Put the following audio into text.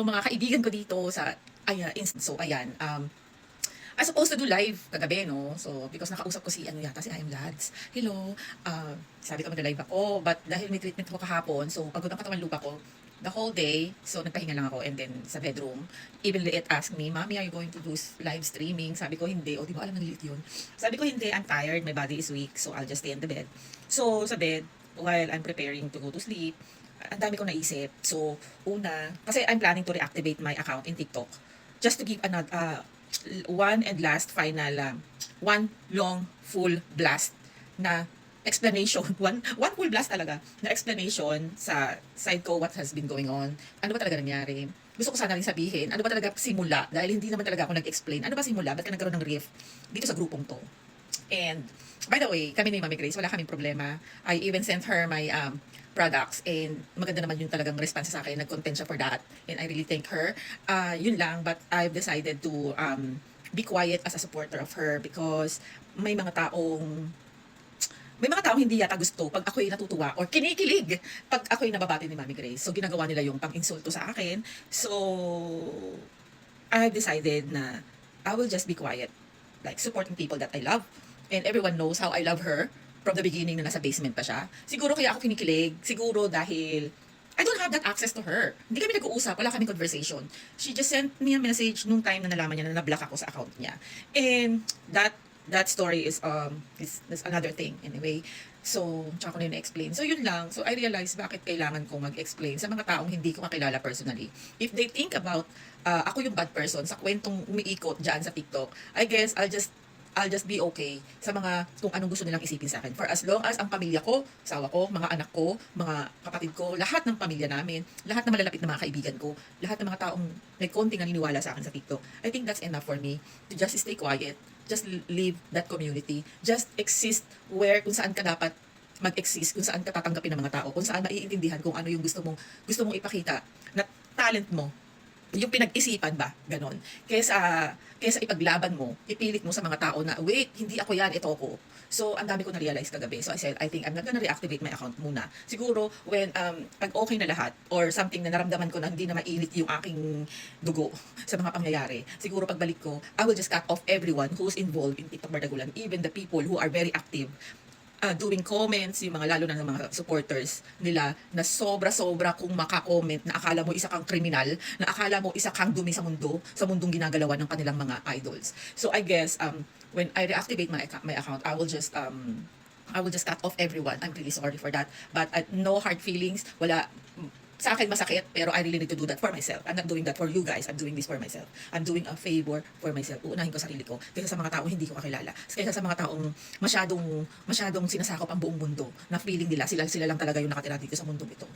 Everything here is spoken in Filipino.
mga kaibigan ko dito sa so ayan, I supposed to do live kagabi, no? So, because nakausap ko si, ano yata, si I Am Lads. Hello, sabi ko mag-live ako, but dahil may treatment ko kahapon, so pagod ang katawan lupa ko, the whole day, so nagpahinga lang ako, and then sa bedroom, even Liet asked me, Mommy, are you going to do live streaming? Sabi ko, hindi. O, di ba alam ng Liet yun? Sabi ko, hindi, I'm tired, my body is weak, so I'll just stay in the bed. So, sa bed, while I'm preparing to go to sleep, ang dami kong naisip. So, una, kasi I'm planning to reactivate my account in TikTok, just to give another, one and last final, one long full blast na explanation, one full blast talaga na explanation sa side ko what has been going on, ano ba talaga nangyari. Gusto ko sana rin sabihin, ano ba talaga simula, dahil hindi naman talaga ako nag-explain, ano ba simula, ba't ka nagkaroon ng rift dito sa grupong to. And, by the way, kami ni Mami Grace, wala kaming problema. I even sent her my products, and maganda naman yung talagang response sa akin. Nag-content siya for that, and I really thank her. Yun lang, but I've decided to be quiet as a supporter of her because may mga taong hindi yata gusto pag ako'y natutuwa or kinikilig pag ako'y nababati ni Mami Grace. So, ginagawa nila yung pang-insulto sa akin. So, I've decided na I will just be quiet, like supporting people that I love. And everyone knows how I love her from the beginning na nasa basement pa siya. Siguro kaya ako kinikilig, siguro dahil I don't have that access to her. Hindi kami nag-uusap, wala kaming conversation. She just sent me a message nung time na nalaman niya na na-block ako sa account niya. And that story is another thing anyway. So, tsaka ko na explain. So, yun lang. So, I realized bakit kailangan kong mag-explain sa mga taong hindi ko kakilala personally. If they think about ako yung bad person sa kwentong umiikot dyan sa TikTok, I guess I'll just be okay sa mga kung anong gusto nilang isipin sa akin. For as long as ang pamilya ko, asawa ko, mga anak ko, mga kapatid ko, lahat ng pamilya namin, lahat ng malalapit na mga kaibigan ko, lahat ng mga taong may konting naniniwala sa akin sa TikTok, I think that's enough for me to just stay quiet, just leave that community, just exist where kung saan ka dapat mag-exist, kung saan ka tatanggapin ng mga tao, kung saan maiintindihan kung ano yung gusto mong ipakita na talent mo, yung pinag-isipan ba, ganon. Kesa ipaglaban mo, ipilit mo sa mga tao na, wait, hindi ako yan, ito ako. So, ang dami ko na-realize kagabi. So, I said, I think I'm not gonna reactivate my account muna. Siguro, when, pag okay na lahat, or something na naramdaman ko na hindi na mainit yung aking dugo sa mga pangyayari, siguro pagbalik ko, I will just cut off everyone who's involved in TikTok Bardagulan, even the people who are very active doing comments, yung mga lalo na ng mga supporters nila na sobra-sobra kung maka-comment na akala mo isa kang kriminal, na akala mo isa kang dumi sa mundong ginagalawan ng kanilang mga idols. So I guess when I reactivate my account, I will just cut off everyone. I'm really sorry for that. But no hard feelings, wala sa akin masakit, pero I really need to do that for myself. I'm not doing that for you guys. I'm doing this for myself. I'm doing a favor for myself. Uunahin ko sarili ko kaysa sa mga taong hindi ko kakilala. Kaysa sa mga taong masyadong sinasakop ang buong mundo na feeling nila sila lang talaga yung nakatira dito sa mundong ito.